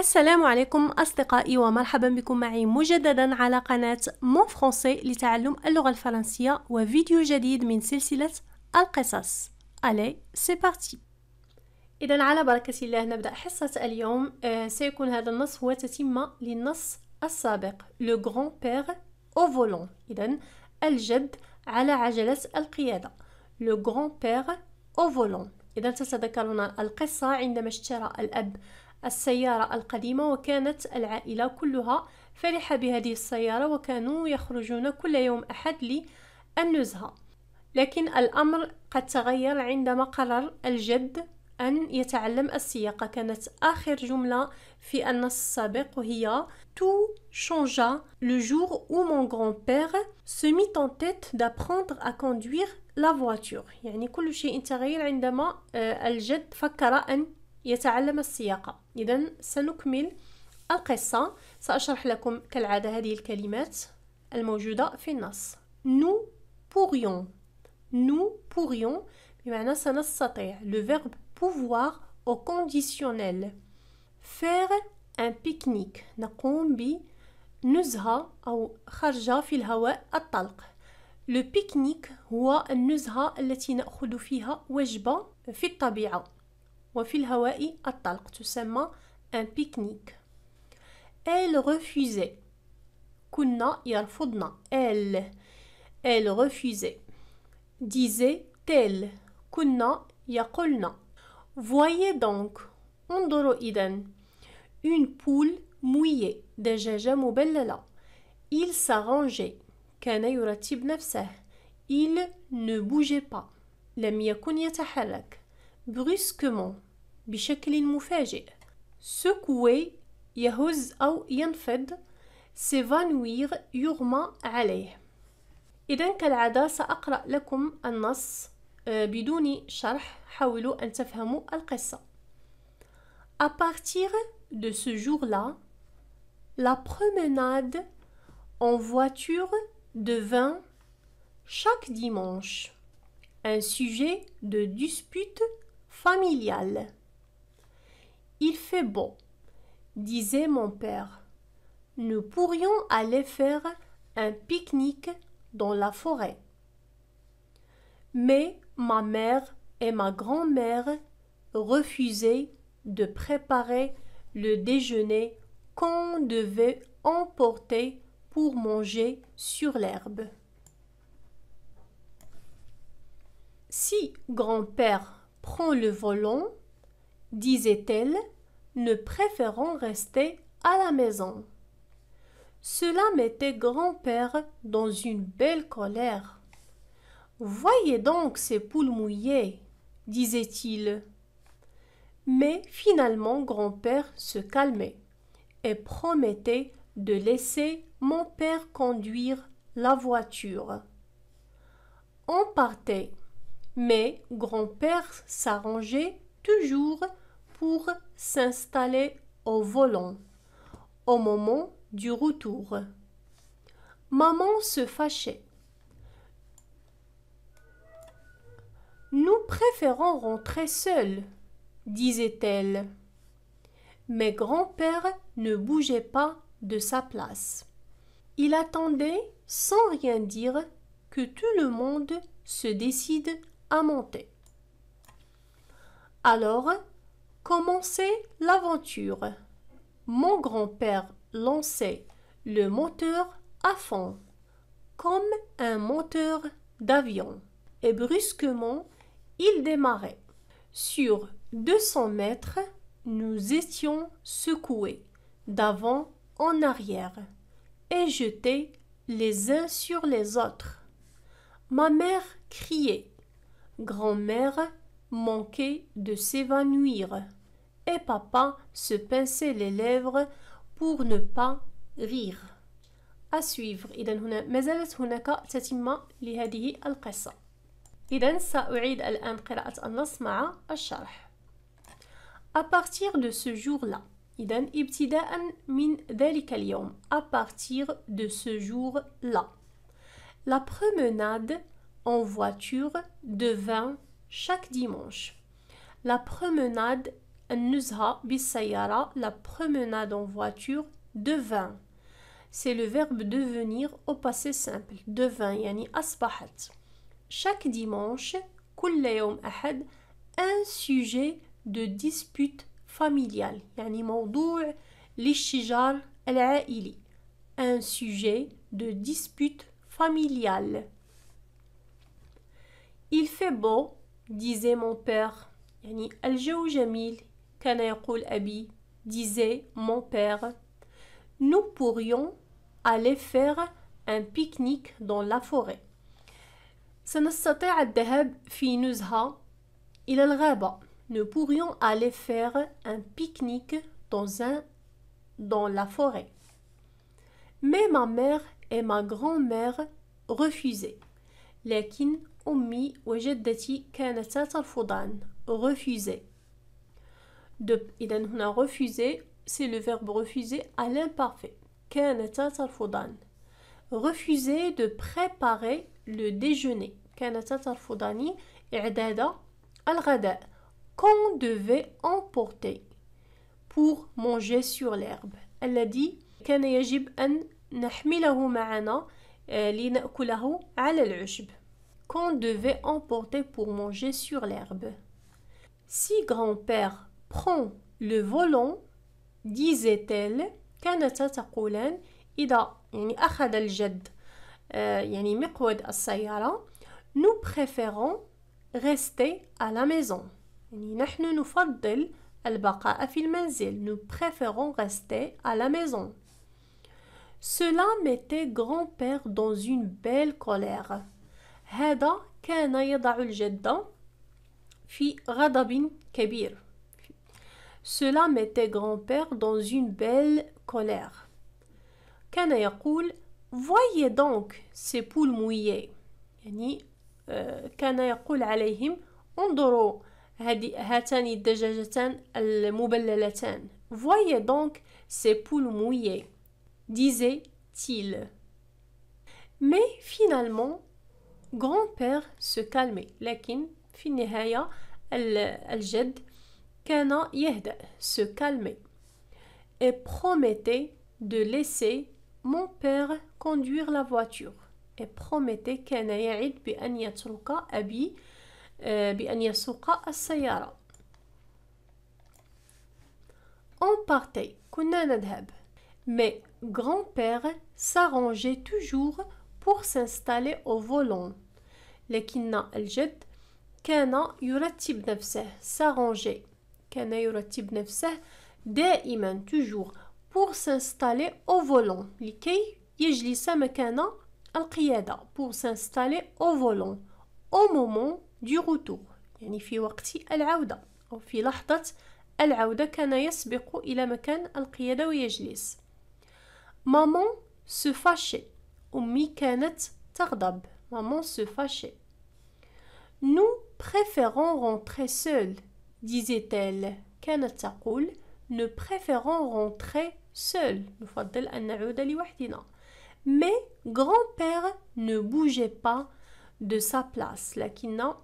السلام عليكم أصدقائي ومرحبا بكم معي مجددا على قناة مون فرونسي لتعلم اللغة الفرنسية وفيديو جديد من سلسلة القصص. Allez, c'est parti. إذا على بركة الله نبدأ حصة اليوم. سيكون هذا النص هو تتمة للنص السابق Le grand-père au volant. إذا الجد على عجلة القيادة. Le grand-père au volant. إذا تتذكرون القصة عندما اشترى الأب السيارة القديمة وكانت العائلة كلها فرحة بهذه السيارة وكانوا يخرجون كل يوم أحد للنزهة. لكن الأمر قد تغير عندما قرر الجد أن يتعلم السياقة. كانت آخر جملة في النص السابق وهي Tout changea le jour où mon grand-père se mit en tête d'apprendre à conduire la voiture. يعني كل شيء تغير عندما الجد فكر أن يتعلم السياقة. إذن سنكمل القصة. سأشرح لكم كالعادة هذه الكلمات الموجودة في النص. Nous pourrions بمعنى سنستطيع. Le verbe pouvoir au conditionnel. Faire un pique-nique. نقوم بنزهة أو خرجة في الهواء الطلق. Le pique-nique هو النزهة التي نأخذ فيها وجبة في الطبيعة وفي الهواء الطلق تسمى un pique-nique. Elle refusait. كنا يرفضنا. Elle refusait. Disait-elle. كنا يقولنا. Voyez donc. انظروا إذن. Une poule mouillée. دجاجة مبللة. Il s'arrangeait. كان يرتب نفسه. Il ne bougeait pas. لم يكن يتحرك. brusquement بشكل مفاجئ. secouer يهز أو ينفض. s'évanouir يغمى عليه. إذن كالعادة سأقرأ لكم النص بدون شرح. حاولوا أن تفهموا القصة. À partir de ce jour-là, la promenade en voiture devint chaque dimanche un sujet de dispute familiale. Il fait beau, disait mon père. Nous pourrions aller faire un pique-nique dans la forêt. Mais ma mère et ma grand-mère refusaient de préparer le déjeuner qu'on devait emporter pour manger sur l'herbe. Si grand-père prend le volant, disait-elle, nous préférons rester à la maison. Cela mettait grand-père dans une belle colère. Voyez donc ces poules mouillées, disait-il. Mais finalement grand-père se calmait et promettait de laisser mon père conduire la voiture. On partait. Mais grand-père s'arrangeait toujours pour s'installer au volant au moment du retour. Maman se fâchait. Nous préférons rentrer seuls, disait-elle. Mais grand-père ne bougeait pas de sa place. Il attendait sans rien dire que tout le monde se décide à monter. Alors, commençait l'aventure. Mon grand-père lançait le moteur à fond, comme un moteur d'avion, et brusquement, il démarrait. Sur 200 mètres, nous étions secoués, d'avant en arrière, et jetés les uns sur les autres. Ma mère criait. Grand-mère manquait de s'évanouir et papa se pinçait les lèvres pour ne pas rire. À suivre. إذن هنا ما زالت هناك تتمة لهذه القصة. إذن سأعيد الآن قراءة النص مع الشرح. À partir de ce jour-là. إذن ابتداء من ذلك اليوم. À partir de ce jour-là. La promenade en voiture devint chaque dimanche. La promenade النزهة بالسيارة, la promenade en voiture, devint. C'est le verbe devenir au passé simple. Devint يعني أصبحت. Chaque dimanche, كل يوم أحد, un sujet de dispute familiale. يعني موضوع للشجار العائلي. Un sujet de dispute familiale. Il fait beau, disait mon père. يعني الجو جميل. كان يقول أبي. Disait mon père. Nous pourrions aller faire un pique-nique dans la forêt. سنستطيع الذهاب في نزهة إلى الغابة. Nous pourrions aller faire un pique-nique dans la forêt. Mais ma mère et ma grand-mère refusaient. لكن أمي وجدتي كانتا ترفضان. Refuser. إذا هنا refuser, c'est le verbe refuser à l'imparfait. كانتا ترفضان. Refuser de préparer le déjeuner. كانتا ترفضان إعداد الغداء. Qu'on devait emporter pour manger sur l'herbe. الذي كان يجب أن نحمله معنا لنأكله على العشب. Qu'on devait emporter pour manger sur l'herbe. Si grand-père prend le volant, disait-elle, كانتا تقولان إذا يعني أخذ الجد يعني مقود السيارة, nous préférons rester à la maison. يعني نحن نفضل البقاء في المنزل. Nous préférons rester à la maison. Cela mettait grand-père dans une belle colère. هذا كان يضع الجد في غضب كبير. Cela mettait grand-père dans une belle colère. كان يقول voyez donc ces poules mouillées. يعني كان يقول عليهم انظروا هاتان الدجاجتان المبللتان. Voyez donc ces poules mouillées, disait-il. Mais finalement, grand-père se calmait. لكن في النهاية الجد كان يهدأ, se calmait. Et promettait de laisser mon père conduire la voiture. Et promettait كان يعد بأن يترك أبي بأن يسوق السيارة. On partait, كنا نذهب. Mais grand-père s'arrangeait toujours pour s'installer au volant. لكن الجد كان يرتب نفسه. s'arranger. كان يرتب نفسه دائما toujours pour s'installer au volant. لكي يجلس مكان القيادة. pour s'installer au volant. Au moment du retour. يعني في وقت العودة أو في لحظة العودة كان يسبق إلى مكان القيادة ويجلس. Maman se fâchait. أمي كانت تغضب. Maman se fâchait. Nous préférons rentrer seuls, disait-elle. كانت تقول nous préférons rentrer seuls. نفضل أن نعود لوحدنا. Mais grand-père ne bougeait pas de sa place. لكن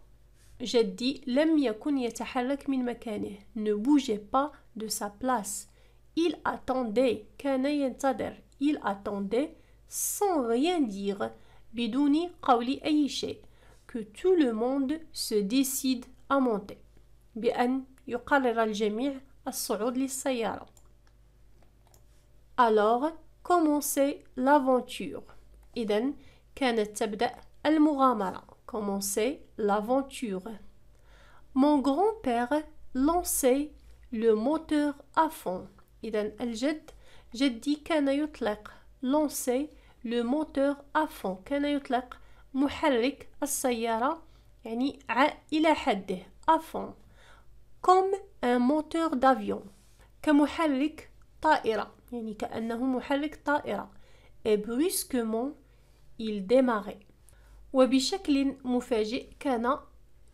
جدي لم يكن يتحرك من مكانه. Ne bougeait pas de sa place. Il attendait. كان ينتظر. Il attendait sans rien dire. بدون قول أي شيء. Que tout le monde se décide à monter. بأن يقرر الجميع الصعود للسيارة. Alors commençait l'aventure. إذن كانت تبدأ المغامرة. Commençait l'aventure. Mon grand-père lançait le moteur à fond. إذن الجد جدي كان يطلق lancer le moteur à fond. كان يطلق محرك السيارة يعني إلى حده à fond. Comme un moteur d'avion. كمحرك طائرة يعني كأنه محرك طائرة. Et brusquement il démarrait. وبشكل مفاجئ كان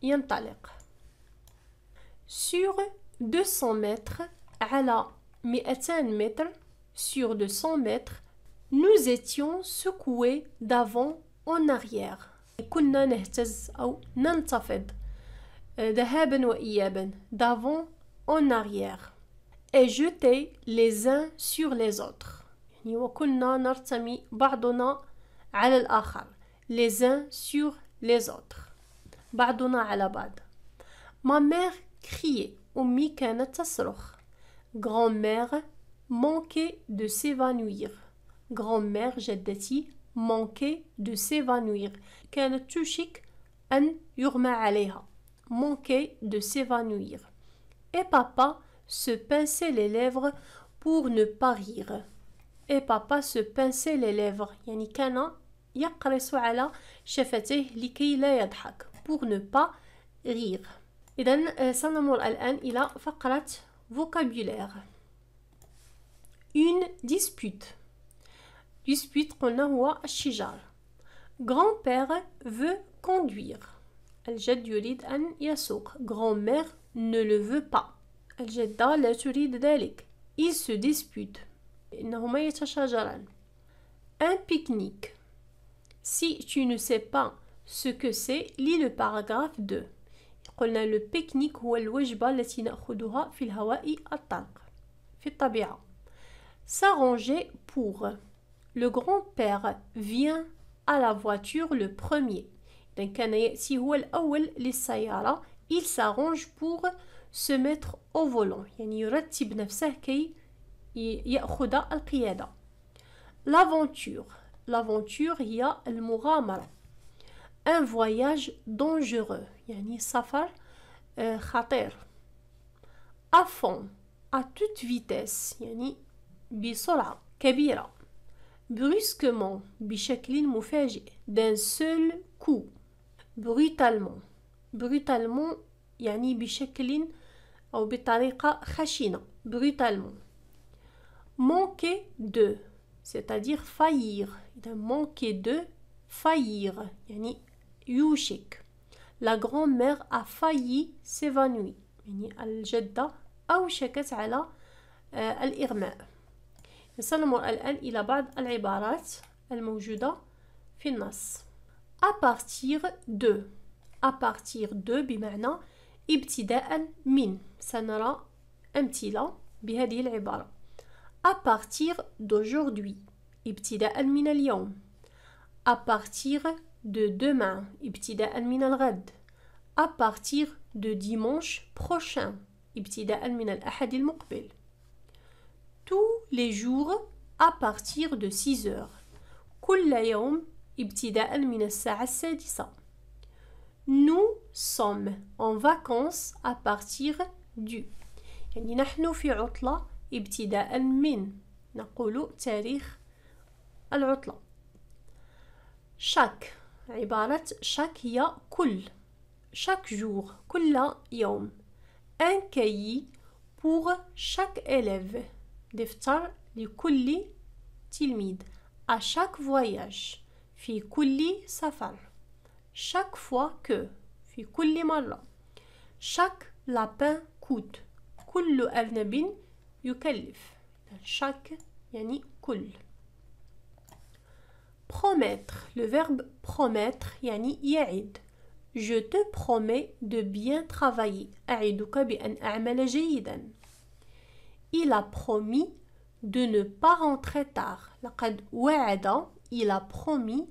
ينطلق. Sur 200 mètres على 200 متر sur 200 mètres nous étions secoués d'avant en arrière. كنا نهتز أو ننتفض ذهابا وإيابا. d'avant en arrière et jeter les uns sur les autres. يعني وكنا نرتمي بعضنا على الآخر. Les uns sur les autres. بعضنا على بعض. Ma mère criait. أمي كانت تصرخ. Grand-mère manquait de s'évanouir. Grand-mère جدتي manquait de s'évanouir. كانت توشك أن يغمى عليها. Manquait de s'évanouir. Et papa se pinçait les lèvres pour ne pas rire. Et papa se pinçait les lèvres. يعني كان يقرص على شفتيه لكي لا يضحك. Pour ne pas rire. إذن سنمر الآن إلى فقرة vocabulaire. Une dispute. Dispute قلنا هو الشجار. Grand-père veut conduire. الجد يريد أن يسوق. Grand-mère ne le veut pas. الجدة لا تريد ذلك. Ils se disputent. إنهما يتشاجران. Un pique-nique. Si tu ne sais pas ce que c'est, lis le paragraphe 2. قلنا le pique-nique هو الوجبة التي نأخذها في الهواء الطلق في الطبيعة. S'arranger pour. Le grand-père vient à la voiture le premier. إذا كان يأتي هو الأول للسيارة. Il s'arrange pour se mettre au volant. يعني يرتب نفسه كي يأخذ القيادة. L'aventure. L'aventure هي المغامرة. Un voyage dangereux. يعني سفر خطير. À fond. À toute vitesse. يعني بسرعة كبيرة. Brusquement. بشكل مفاجئ. D'un seul coup. Brutalement. Brutalement يعني بشكل أو بطريقة خشنة. Brutalement. Manquer de. C'est-à-dire faillir. إذا manquer de faillir. يعني يوشك. La grand-mère a failli s'évanouir. يعني الجدة أوشكت على الإغماء. سنمر الآن إلى بعض العبارات الموجودة في النص. À partir de. À partir de بمعنى ابتداء من. سنرى أمثلة بهذه العبارة. À partir d'aujourd'hui. ابتداء من اليوم. À partir de demain. ابتداء من الغد. À partir de dimanche prochain. ابتداء من الأحد المقبل. Tous les jours à partir de 6 heures. كل يوم ابتداء من الساعة السادسة. Nous sommes en vacances à partir du. يعني نحن في عطلة ابتداء من. نقول تاريخ العطلة. chaque. عبارة chaque هي كل. chaque jour. كل يوم. un cahier pour chaque élève. دفتر لكل تلميذ. à chaque voyage. في كل سفر. chaque fois que. في كل مرة. chaque lapin coûte. كل أرنب يكلف. chaque يعني كل. promettre. Le verbe promettre يعني يعد. Je te promets de bien travailler. أعدك بأن أعمل جيدا. Il a promis de ne pas rentrer tard. لقد وعد. Il a promis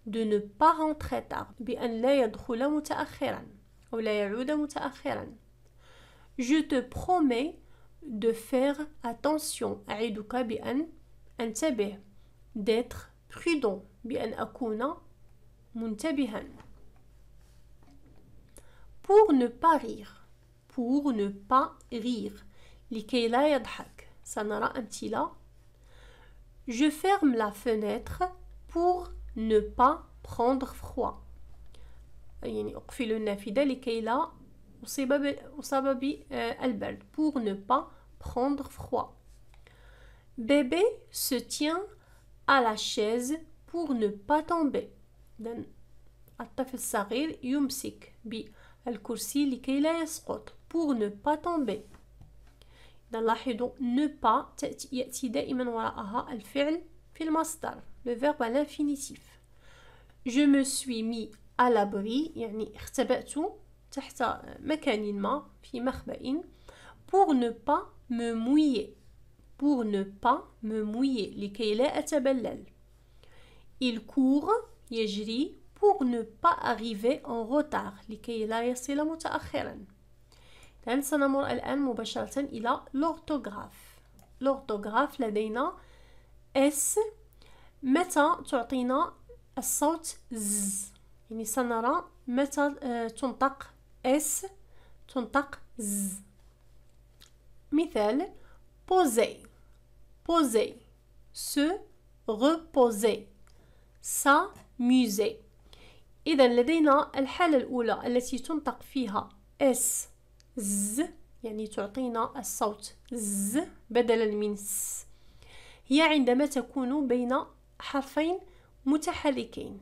de ne pas rentrer tard. بأن لا يدخل متأخرا أو لا يعود متأخرا. Je te promets de faire attention. أعدك بأن انتبه. D'être prudent. بأن أكون منتبها. Pour ne pas rire. Pour ne pas rire. لكي لا يضحك. سنرى أمثلة. Je ferme la fenêtre pour ne pas prendre froid. يعني أقفل النافذة لكي لا أصاب بالبرد. Pour ne pas prendre froid. Bébé se tient à la chaise pour ne pas tomber. الطفل الصغير يمسك بالكرسي لكي لا يسقط. Pour ne pas tomber. إذا لاحظوا ne pas يأتي دائما وراءها الفعل في المصدر. Le verbe à l'infinitif. Je me suis mis à l'abri يعني اختبأت تحت مكان ما في مخبأ. pour ne pas me mouiller. Pour ne pas me mouiller. لكي لا أتبلل. Il court يجري pour ne pas arriver en retard. لكي لا يصل متأخرا. إذن سنمر الآن مباشرة إلى l'orthographe. l'orthographe لدينا S. متى تعطينا الصوت Z؟ يعني سنرى متى تنطق S تنطق Z. مثال poser. poser. se reposer. s'amuser. إذا لدينا الحالة الأولى التي تنطق فيها S Z يعني تعطينا الصوت Z بدلا من S، هي عندما تكون بين حرفين متحركين،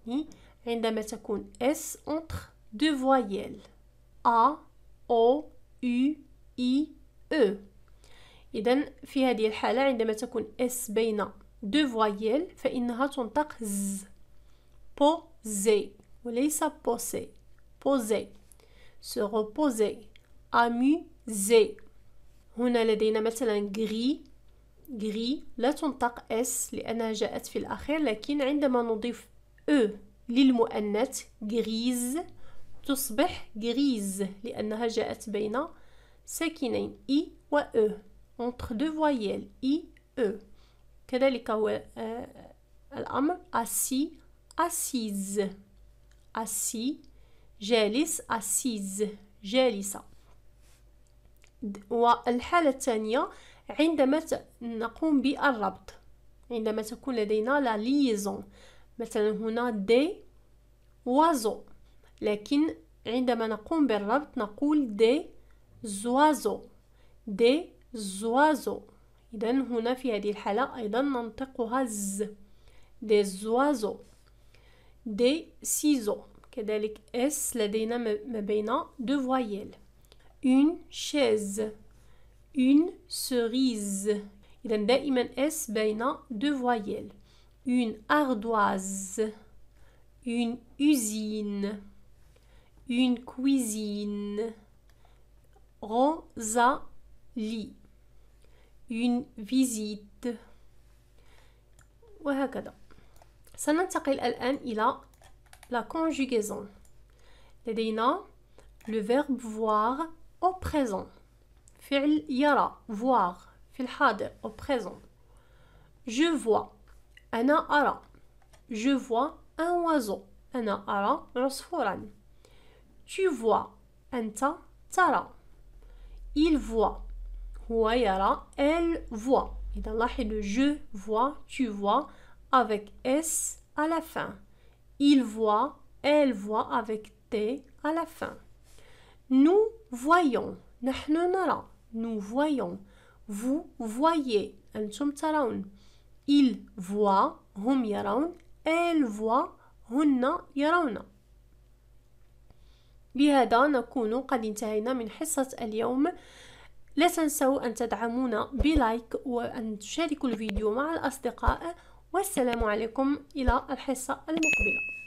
يعني عندما تكون S entre deux voyelles A O U I E. إذن في هذه الحالة عندما تكون S بين deux voyelles فإنها تنطق Z. poser وليس poser. poser. se reposer. amuser. هنا لدينا مثلا gris. gris لا تنطق S لأنها جاءت في الأخير، لكن عندما نضيف E للمؤنث grise تصبح grise لأنها جاءت بين ساكنين I و E entre deux voyelles I E. كذلك هو الأمر assis assise. assis جالس assise جالسة. والحالة الثانية عندما نقوم بالربط، عندما تكون لدينا لا liaison، مثلا هنا des oiseaux، لكن عندما نقوم بالربط نقول des oiseaux. des oiseaux. إذن هنا في هذه الحالة أيضا ننطقها z. des oiseaux. des ciseaux كذلك S لدينا ما بين deux voyelles. une chaise. une cerise. إذا دائما S بين deux voyelles. une ardoise. une usine. une cuisine. Rosalie. une visite. وهكذا. سننتقل الآن إلى la conjugaison. لدينا le verbe voir au présent. فعل يرى voir في الحاضر au présent. je vois أنا أرى. je vois un oiseau. أنا أرى عصفورا. tu vois أنت ترى. il voit هو يرى. elle voit. إذا لاحظوا je vois tu vois avec S à la fin. Il voit, elle voit avec T à la fin. Nous voyons. نحن نرى. Nous voyons. Vous voyez. أنتم ترون. Il voit. هم يرون. Elle voit. هن يرون. بهذا نكون قد انتهينا من حصة اليوم. لا تنسوا أن تدعمونا بلايك وأن تشاركوا الفيديو مع الأصدقاء. والسلام عليكم إلى الحصة المقبلة.